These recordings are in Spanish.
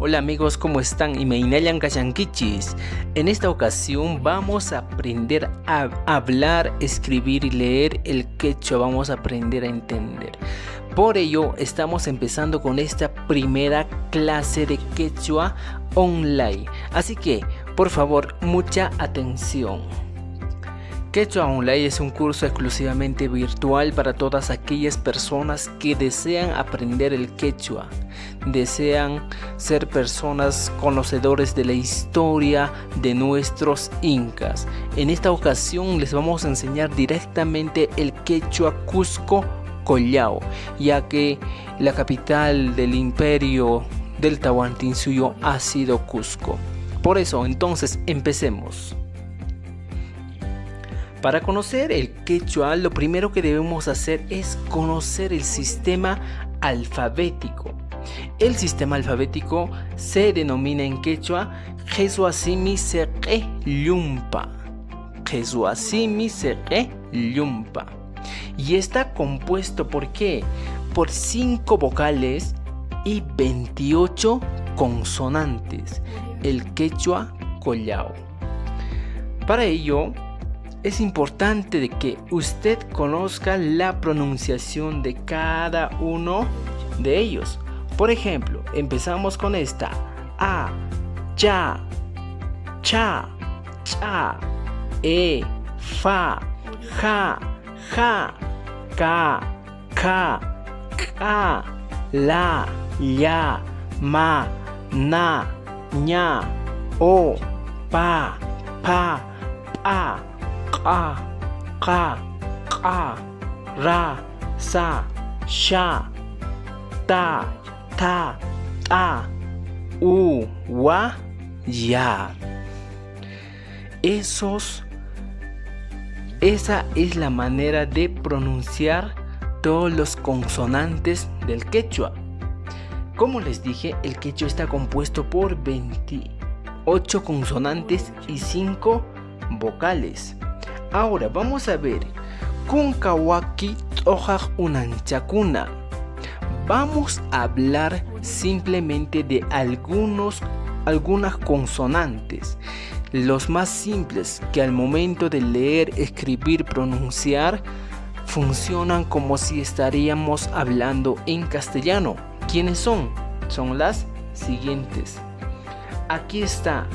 Hola amigos, ¿cómo están? Imainayan Kashankichis. En esta ocasión vamos a aprender a hablar, escribir y leer el quechua. Vamos a aprender a entender. Por ello estamos empezando con esta primera clase de quechua online. Así que, por favor, mucha atención. Quechua Online es un curso exclusivamente virtual para todas aquellas personas que desean aprender el quechua, desean ser personas conocedores de la historia de nuestros incas. En esta ocasión les vamos a enseñar directamente el quechua Cusco Collao, ya que la capital del imperio del Tahuantinsuyo ha sido Cusco. Por eso, entonces, empecemos. Para conocer el quechua, lo primero que debemos hacer es conocer el sistema alfabético. El sistema alfabético se denomina en quechua Jesuasimi Seqe Llumpa. Jesuasimi Seqe Llumpa. Y está compuesto ¿por qué? Por 5 vocales y 28 consonantes. El quechua Collao. Para ello, es importante de que usted conozca la pronunciación de cada uno de ellos. Por ejemplo, empezamos con esta: a, cha, cha, cha, fa, ja, ja, ka, ka, la, ya, ma, na, ña, o, pa, pa, ka, ra, sa, sha, ta, wa, ya. Esa es la manera de pronunciar todos los consonantes del quechua. Como les dije, el quechua está compuesto por 28 consonantes y 5 vocales. Ahora vamos a ver Kunkawaki Tojak Unanchakuna. Vamos a hablar simplemente de algunas consonantes, los más simples, que al momento de leer, escribir, pronunciar, funcionan como si estaríamos hablando en castellano. ¿Quiénes son? Son las siguientes. Aquí está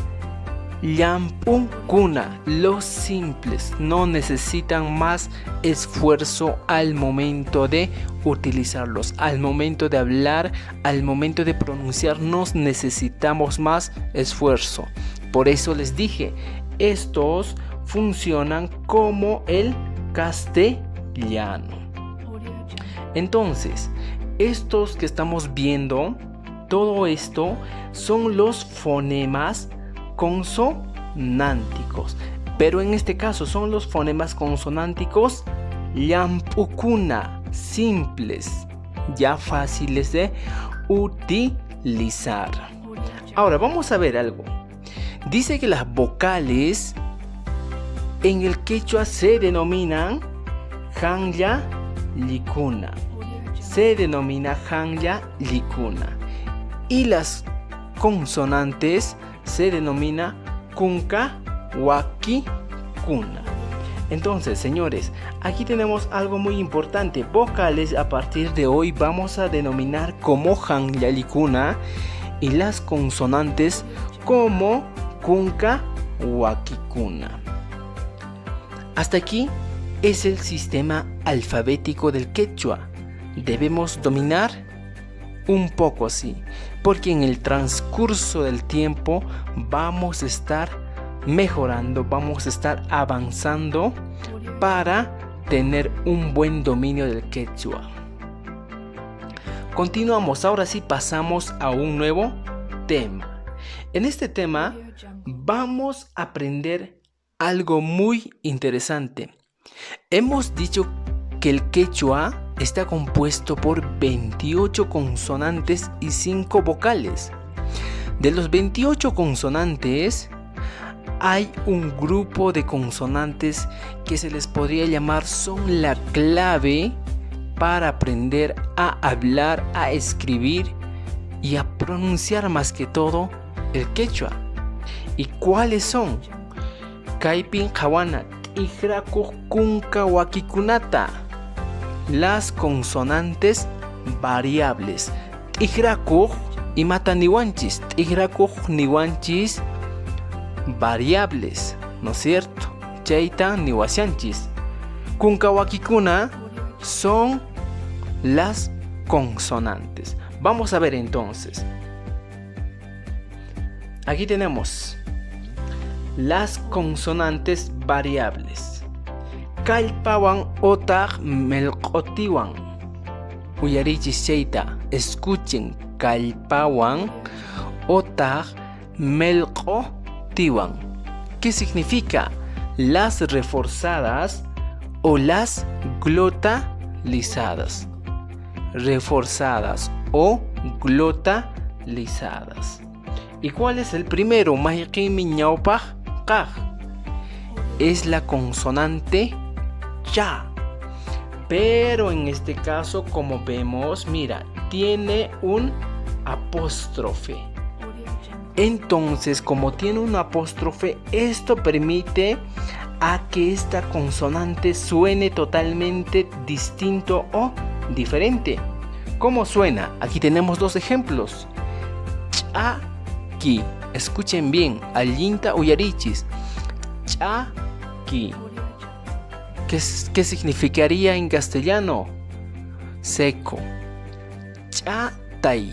Llampu Kuna. Los simples no necesitan más esfuerzo al momento de utilizarlos. Al momento de hablar, al momento de pronunciar, no necesitamos más esfuerzo. Por eso les dije, estos funcionan como el castellano. Entonces, estos que estamos viendo, todo esto son los fonemas consonánticos, pero en este caso son los fonemas consonánticos Llampukuna, simples, ya fáciles de utilizar. Ahora vamos a ver algo. Dice que las vocales en el quechua se denominan Hanya Likuna. Se denomina Hanya Likuna. Y las consonantes se denomina Kunka Waki Kuna. Entonces, señores, aquí tenemos algo muy importante. Vocales a partir de hoy vamos a denominar como Hanya Likuna y las consonantes como Kunka Waki Kuna. Hasta aquí es el sistema alfabético del quechua. Debemos dominar un poco así, porque en el transcurso del tiempo vamos a estar mejorando, vamos a estar avanzando para tener un buen dominio del quechua. Continuamos, ahora sí pasamos a un nuevo tema. En este tema vamos a aprender algo muy interesante. Hemos dicho que el quechua está compuesto por 28 consonantes y 5 vocales. De los 28 consonantes, hay un grupo de consonantes que se les podría llamar son la clave para aprender a hablar, a escribir y a pronunciar más que todo el quechua. ¿Y cuáles son? Kaypin Hawana Tijrakuj Kunka Wakikunata. Las consonantes variables. Tijrakuj y mata niwanchis. Tijrakuj niwanchis variables, ¿no es cierto? Chaita niwasianchis. Kunka Wakikuna son las consonantes. Vamos a ver entonces. Aquí tenemos las consonantes variables. Kallpawan otaq melqotiwan. Uyarichis chayta. Escuchen. Kallpawan otaq melqotiwan. ¿Qué significa? Las reforzadas o las glotalizadas. Reforzadas o glotalizadas. ¿Y cuál es el primero? Es la consonante ya. Pero en este caso, como vemos, mira, tiene un apóstrofe. Entonces, como tiene un apóstrofe, esto permite a que esta consonante suene totalmente distinto o diferente. ¿Cómo suena? Aquí tenemos dos ejemplos. Chaki. Escuchen bien. Allinta uyarichis. Chaki. ¿Qué significaría en castellano? Seco. Chatay.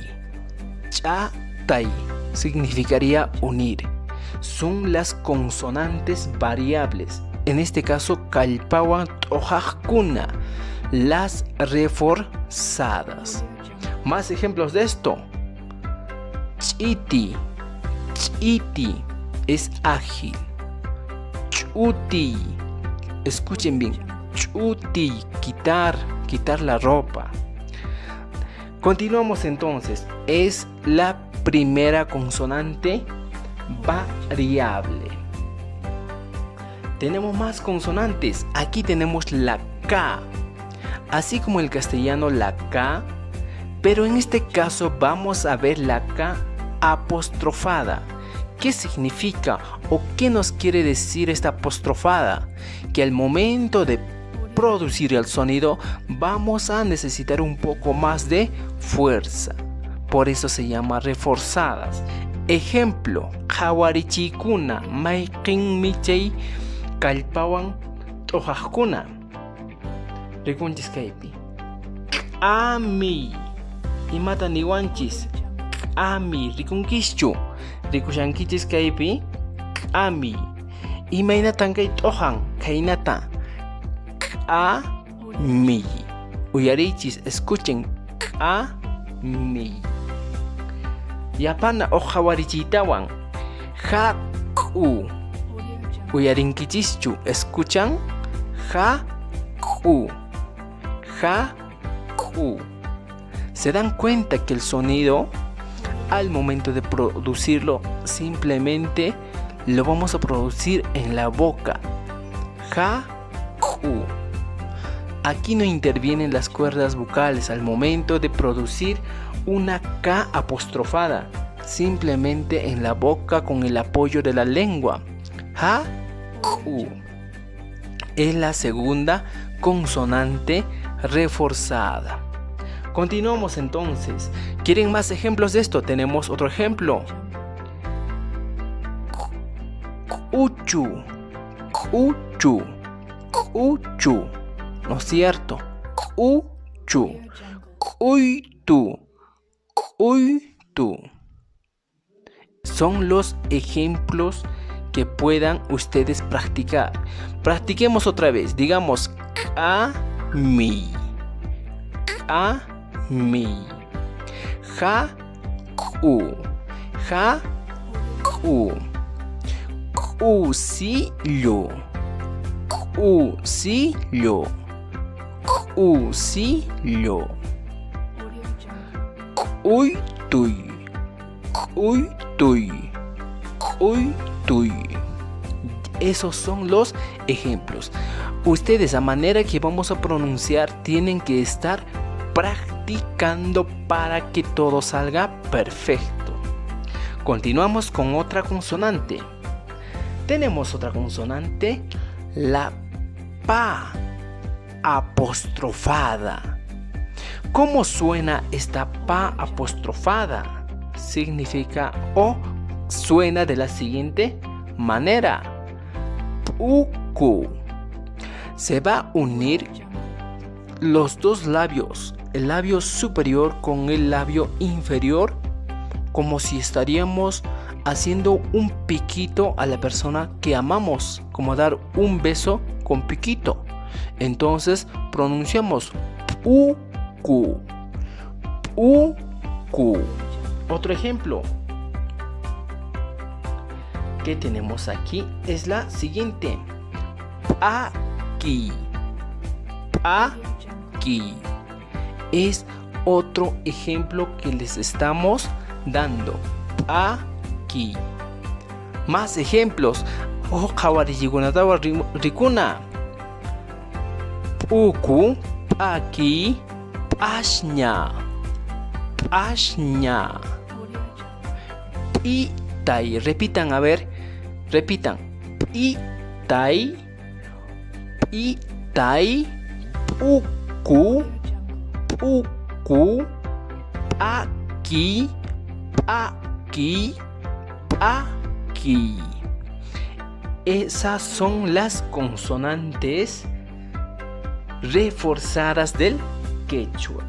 Chatay significaría unir. Son las consonantes variables. En este caso, kallpawan t'ojaqkuna, las reforzadas. Más ejemplos de esto. Ch'iti. Ch'iti es ágil. Ch'uti. Escuchen bien. Ch'uti, quitar la ropa. Continuamos entonces. Es la primera consonante variable. Tenemos más consonantes. Aquí tenemos la K. Así como el castellano la K, pero en este caso vamos a ver la K apostrofada. ¿Qué significa o qué nos quiere decir esta apostrofada? Que al momento de producir el sonido vamos a necesitar un poco más de fuerza. Por eso se llama reforzadas. Ejemplo, hawarichikuna mayqin michay kallpawan t'ojaqkuna. Rikunchis kaypi. Ami. Imata niwanchis. Ami. Rikunkischu. Rikushankichis kaypi. Ami. Imaynatan kay t'ojan. Kaynata. Ami. Uyarichis. Escuchen. Ami. Yapana hawarichitawan. Haku. Uyarinkichischu. Escuchan. Haku. Haku. Se dan cuenta que el sonido al momento de producirlo simplemente lo vamos a producir en la boca. Haku. Aquí no intervienen las cuerdas vocales al momento de producir una K apostrofada, simplemente en la boca con el apoyo de la lengua. Haku. Es la segunda consonante reforzada. Continuamos entonces. ¿Quieren más ejemplos de esto? Tenemos otro ejemplo. Uchu. Uchu. Uchu. ¿No es cierto? Uchu. Uitu. Uitu. Son los ejemplos que puedan ustedes practicar. Practiquemos otra vez. Digamos Kami. Kami. Haku. Haku. Kusillo. Kusillo. Kusillo. Uituy. Uituy. Uituy. Esos son los ejemplos. Ustedes, a manera que vamos a pronunciar, tienen que estar practicando practicando para que todo salga perfecto. Continuamos con otra consonante. Tenemos otra consonante, la pa apostrofada. ¿Cómo suena esta pa apostrofada? Significa o suena de la siguiente manera. Puku. Se va a unir los dos labios, el labio superior con el labio inferior, como si estaríamos haciendo un piquito a la persona que amamos, como dar un beso con piquito. Entonces pronunciamos uku, uku. Otro ejemplo que tenemos aquí es la siguiente. Aquí, aquí. Es otro ejemplo que les estamos dando. Aquí. Más ejemplos. Oh, kawariyugunatawa rikuna. Uku, aquí, ashña, ashña. Itai. Repitan, a ver. Repitan. Itai, itai, uku, uku, aquí, aquí, aquí. Esas son las consonantes reforzadas del quechua.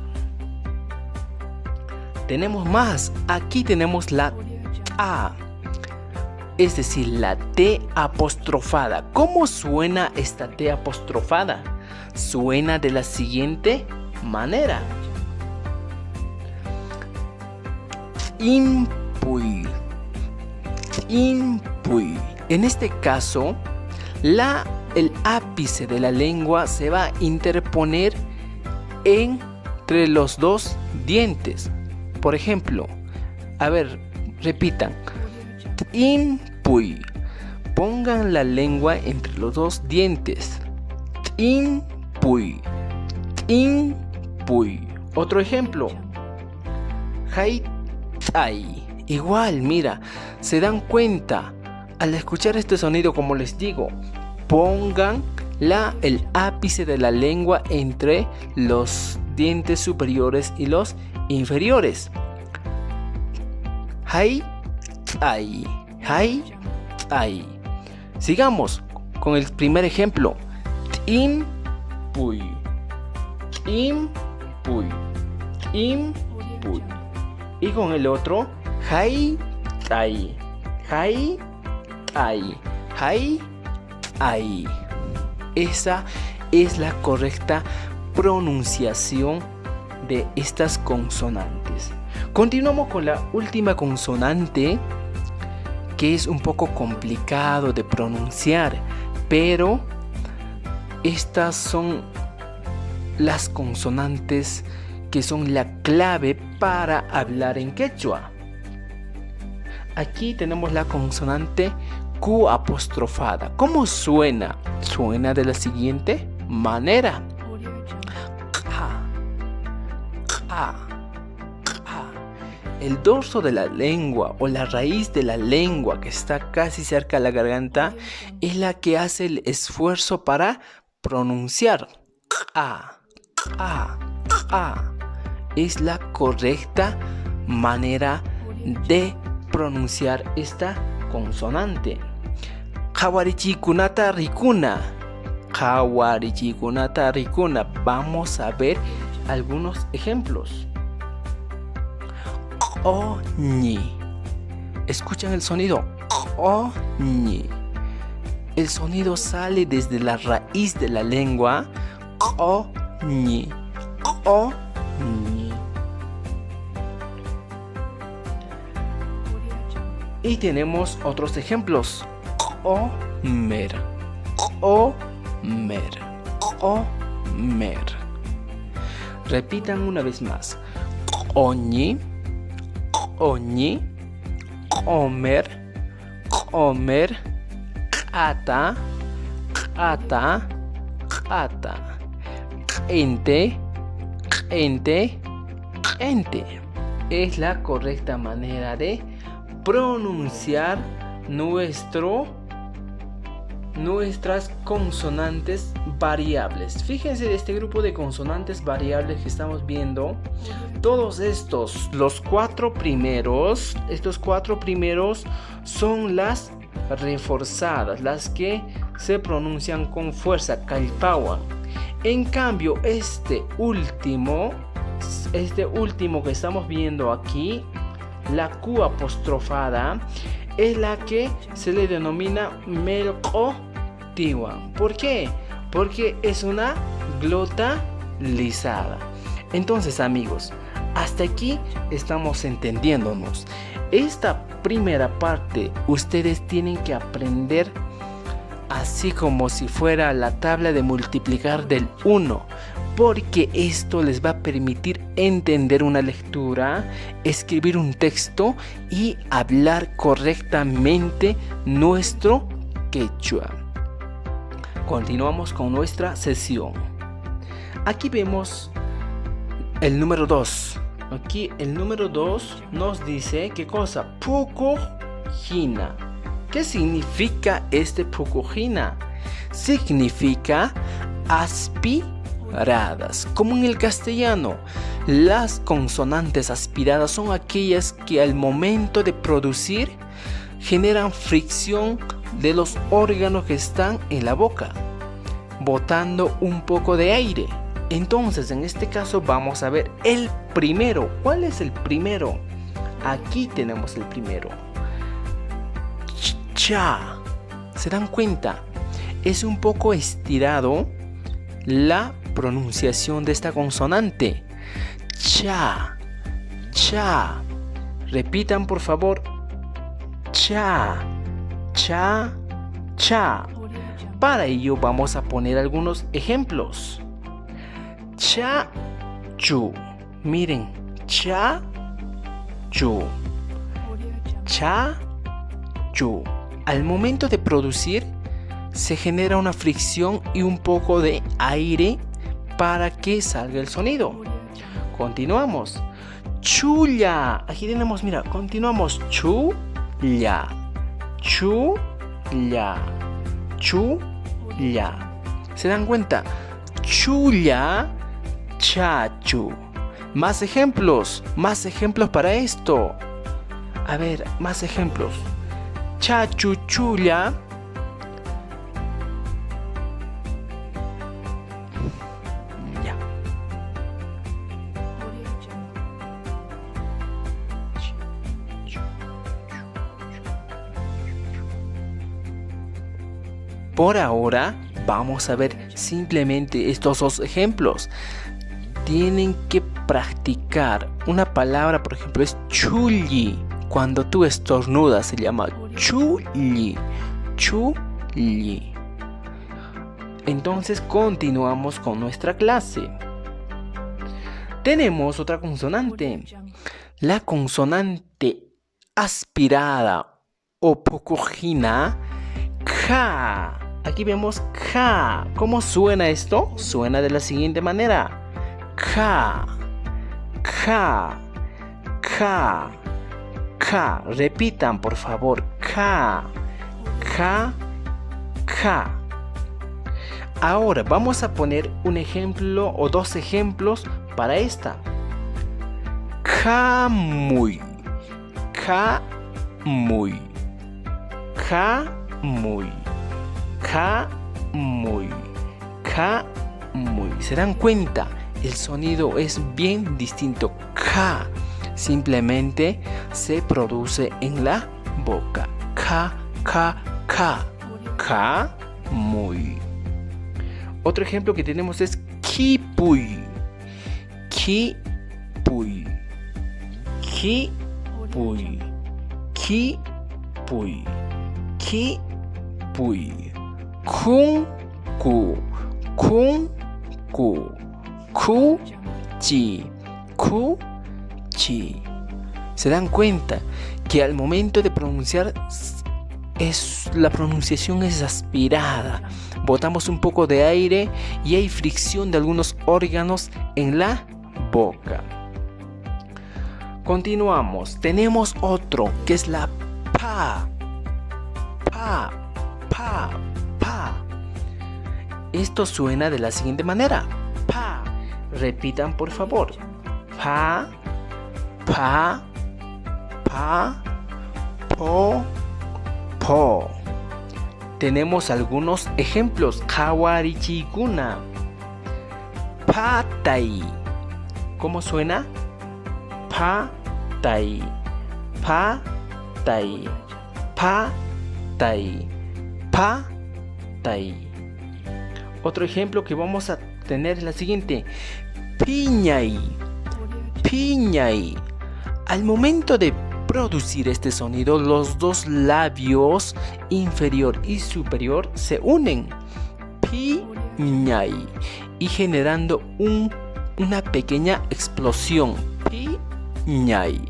Tenemos más. Aquí tenemos la A, es decir, la T apostrofada. ¿Cómo suena esta T apostrofada? Suena de la siguiente manera. Impuy, impuy. En este caso, el ápice de la lengua se va a interponer entre los dos dientes. Por ejemplo, a ver, repitan. Impuy. Pongan la lengua entre los dos dientes. Impuy, impuy. Otro ejemplo. Haitai. Igual, mira, se dan cuenta al escuchar este sonido, como les digo, pongan el ápice de la lengua entre los dientes superiores y los inferiores. Hai, ai, hai, ai. Sigamos con el primer ejemplo. Impuy, impuy, impuy. Y con el otro, hai, ai, hai, ai, hai, ai. Esa es la correcta pronunciación de estas consonantes. Continuamos con la última consonante, que es un poco complicado de pronunciar, pero estas son las consonantes que son la clave para hablar en quechua. Aquí tenemos la consonante Q apostrofada. ¿Cómo suena? Suena de la siguiente manera. El dorso de la lengua o la raíz de la lengua, que está casi cerca de la garganta, es la que hace el esfuerzo para pronunciar. Es la correcta manera de pronunciar esta consonante. Kawarichikunata rikuna. Kawarichikunata rikuna. Vamos a ver algunos ejemplos. Oñi. ¿Escuchan el sonido? Oñi. El sonido sale desde la raíz de la lengua. Oñi. Oñi. Y tenemos otros ejemplos. Omer. Omer. Omer. Repitan una vez más. Oñi. Oñi, omer, omer, ata, ata, ata, ente, ente, ente. Es la correcta manera de pronunciar nuestras consonantes variables. Fíjense de este grupo de consonantes variables que estamos viendo. Todos estos, estos cuatro primeros son las reforzadas, las que se pronuncian con fuerza, calpawa. En cambio, este último que estamos viendo aquí, la Q apostrofada, es la que se le denomina melqo-tiwa. ¿Por qué? Porque es una glota lisada. Entonces, amigos, hasta aquí estamos entendiéndonos. Esta primera parte ustedes tienen que aprender así como si fuera la tabla de multiplicar del 1, porque esto les va a permitir entender una lectura, escribir un texto y hablar correctamente nuestro quechua. Continuamos con nuestra sesión. Aquí vemos el número 2. Aquí el número 2 nos dice ¿qué cosa? Pukujina. ¿Qué significa este pukujina? Significa aspiradas. Como en el castellano, las consonantes aspiradas son aquellas que al momento de producir generan fricción de los órganos que están en la boca, botando un poco de aire. Entonces, en este caso vamos a ver el primero. ¿Cuál es el primero? Aquí tenemos el primero. Cha. ¿Se dan cuenta? Es un poco estirado la pronunciación de esta consonante. Cha. Cha. Repitan, por favor. Cha. Cha. Cha. Para ello vamos a poner algunos ejemplos. Cha. Chu. Miren. Cha. Chu. Cha. Chu. Al momento de producir se genera una fricción y un poco de aire para que salga el sonido. Continuamos. Chulla. Aquí tenemos, mira, continuamos. Chulla. Chulla. Chulla. ¿Se dan cuenta? Chulla. Chachu. Más ejemplos para esto. A ver, más ejemplos. Chachuchulla. Ya. Por ahora vamos a ver simplemente estos dos ejemplos. Tienen que practicar una palabra, por ejemplo, es chulli. Cuando tú estornudas se llama chulli. Chulli. Entonces continuamos con nuestra clase. Tenemos otra consonante. La consonante aspirada o pukujina, ka. Aquí vemos ka. ¿Cómo suena esto? Suena de la siguiente manera. Ka. Ka. Ka. Ka. Repitan, por favor. Ka. Ka. Ka. Ahora vamos a poner un ejemplo o dos ejemplos para esta. Kamuy. Kamuy. Kamuy. Kamuy. Kamuy. ¿Se dan cuenta? El sonido es bien distinto. Ka. Simplemente se produce en la boca. Ka, ka, ka. Kamuy. Otro ejemplo que tenemos es kipuy. Kipuy. Kipuy. Kipuy. Kipuy. Kunku. Kunku. Kuchi. Kuchi. ¿Se dan cuenta que al momento de pronunciar la pronunciación es aspirada? Botamos un poco de aire y hay fricción de algunos órganos en la boca. Continuamos. Tenemos otro que es la pa. Pa, pa, pa. Esto suena de la siguiente manera. Pa. Repitan por favor. Pa, pa, pa, po, po. Tenemos algunos ejemplos. Hawarichikuna. Patai. ¿Cómo suena? Patai. Patai. Patai. Patai. Otro ejemplo que vamos a tener es la siguiente. Piñai. Piñai. Al momento de producir este sonido, los dos labios inferior y superior se unen. Piñai. Y generando una pequeña explosión. Piñai.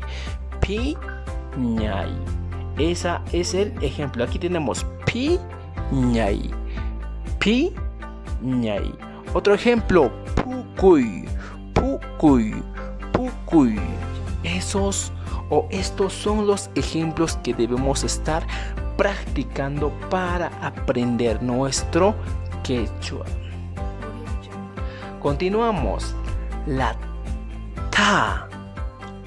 Piñai. Ese es el ejemplo. Aquí tenemos piñai. Piñai. Otro ejemplo. Pukuy. Pukuy. Pukuy. Estos son los ejemplos que debemos estar practicando para aprender nuestro quechua. Continuamos. La ta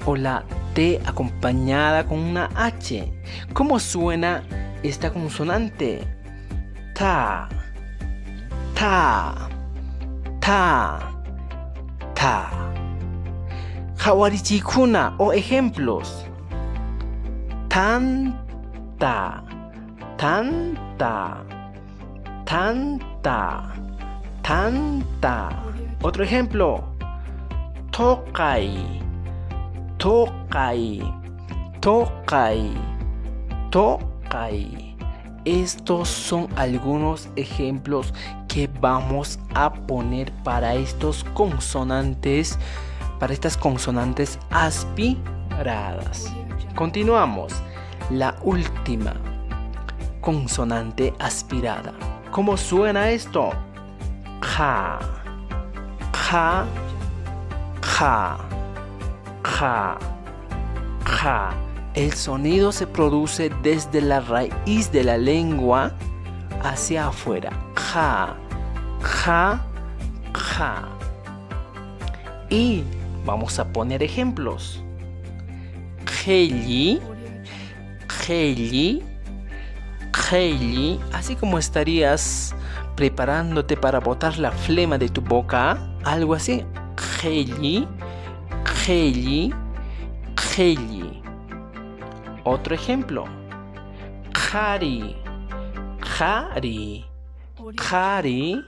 o la T acompañada con una H. ¿Cómo suena esta consonante? Ta, ta, ta, ta. Hawarichikuna o ejemplos. Tanta, tanta, tanta, tanta. Otro ejemplo. Tokai, tokai, tokai, tokai. Estos son algunos ejemplos que vamos a poner para estas consonantes aspiradas. Continuamos. La última consonante aspirada. ¿Cómo suena esto? Ja, ja, ja, ja, ja. El sonido se produce desde la raíz de la lengua hacia afuera. Ja, ja, ja. Y vamos a poner ejemplos. Geli, geli, geli. Así como estarías preparándote para botar la flema de tu boca. Algo así. Geli, geli, geli. Otro ejemplo. Jari, jari, jari,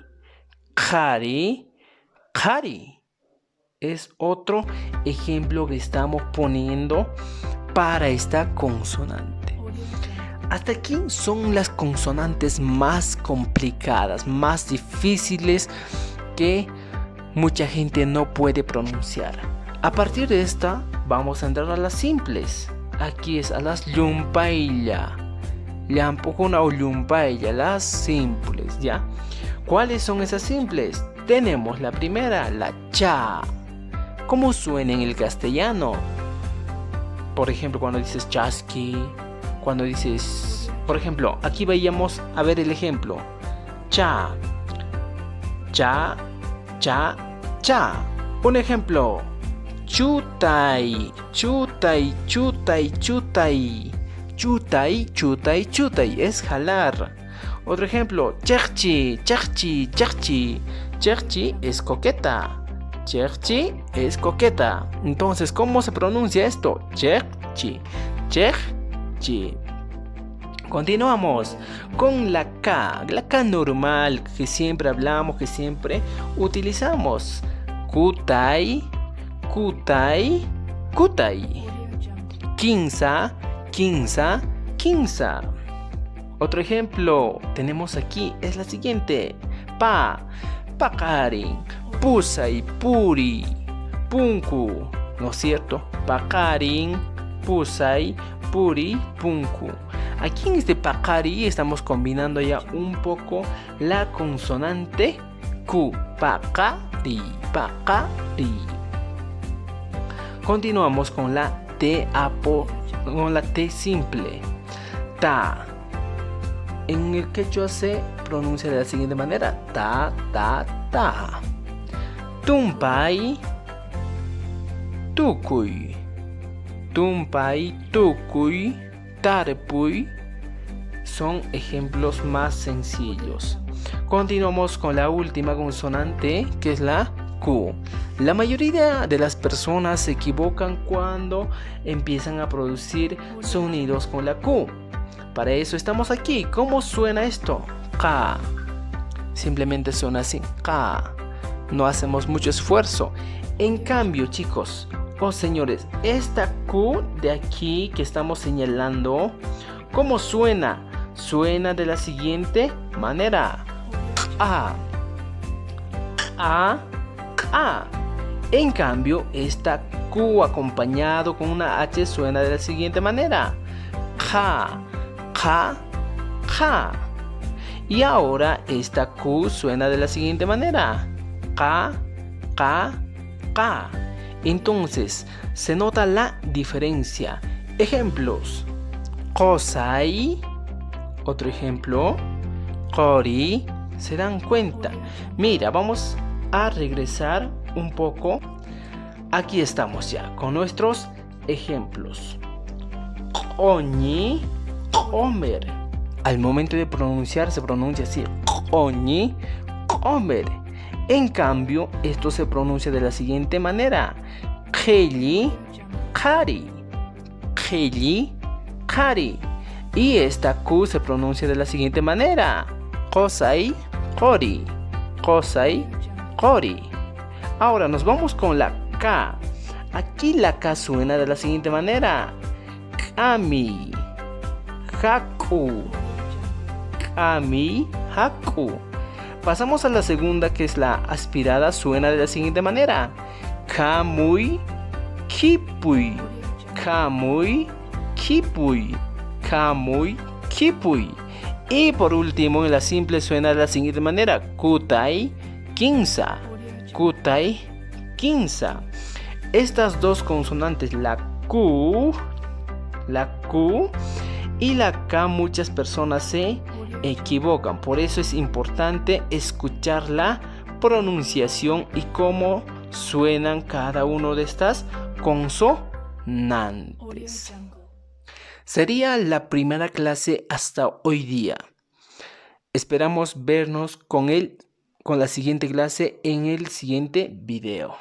jari, jari. Es otro ejemplo que estamos poniendo para esta consonante. Hasta aquí son las consonantes más complicadas, más difíciles que mucha gente no puede pronunciar. A partir de esta vamos a entrar a las simples. Aquí es a las yumpailla, llampukuna o yumpailla, las simples, ¿ya? ¿Cuáles son esas simples? Tenemos la primera, la cha. ¿Cómo suena en el castellano? Por ejemplo, cuando dices chasqui, cuando dices, por ejemplo, aquí vayamos a ver el ejemplo. Cha, cha, cha, cha. Un ejemplo. Chutai, chutai, chutai, chutai. Chutai, chutai, chutai. Es jalar. Otro ejemplo. Cherchi, cherchi, cherchi. Cherchi es coqueta. Cherchi es coqueta. Entonces, ¿cómo se pronuncia esto? Cherchi, cherchi. Continuamos con la K normal que siempre hablamos, que siempre utilizamos. Kutai, kutai, kutai. Quinza, quinza, quinza. Otro ejemplo tenemos aquí es la siguiente. Pakarin, pusai, puri, punku. ¿No es cierto? Pakarin, pusai, puri, punku. Aquí en este pakari estamos combinando ya un poco la consonante Q. Pakari, pakari. Continuamos con la T T con la T simple. Ta. En el quechua se pronuncia de la siguiente manera. Ta, ta, ta. Tumpay, tukuy. Tumpay, tukuy, tarpuy. Son ejemplos más sencillos. Continuamos con la última consonante, que es la Q. La mayoría de las personas se equivocan cuando empiezan a producir sonidos con la Q. Para eso estamos aquí. ¿Cómo suena esto? Ka. Simplemente suena así. Ka. No hacemos mucho esfuerzo. En cambio, chicos o señores, esta Q de aquí que estamos señalando, ¿cómo suena? Suena de la siguiente manera. A. A. A. En cambio, esta Q acompañado con una H suena de la siguiente manera. Ja. Ja. Ja. Y ahora esta Q suena de la siguiente manera. Ka. Ka. Ka. Entonces, se nota la diferencia. Ejemplos. Kosai. Otro ejemplo. Kori. ¿Se dan cuenta? Mira, vamos a regresar un poco. Aquí estamos ya con nuestros ejemplos. Oñi. Omer. Al momento de pronunciar se pronuncia así. Oñi. Omer. En cambio, esto se pronuncia de la siguiente manera. Keli. Kari. Keli. Kari. Y esta Q se pronuncia de la siguiente manera. Kosai. Kori. Kosai. Kori. Ahora nos vamos con la K. Aquí la K suena de la siguiente manera. Kami. Haku. Kami. Haku. Pasamos a la segunda, que es la aspirada. Suena de la siguiente manera. Kamui. Kipui. Kamui. Kipui. Kamui. Kipui. Y por último, en la simple suena de la siguiente manera. Kutai. Kinsa. Kutai. Kinsa. Estas dos consonantes, la Q y la K, muchas personas se equivocan. Por eso es importante escuchar la pronunciación y cómo suenan cada una de estas consonantes. Sería la primera clase hasta hoy día. Esperamos vernos con la siguiente clase en el siguiente video.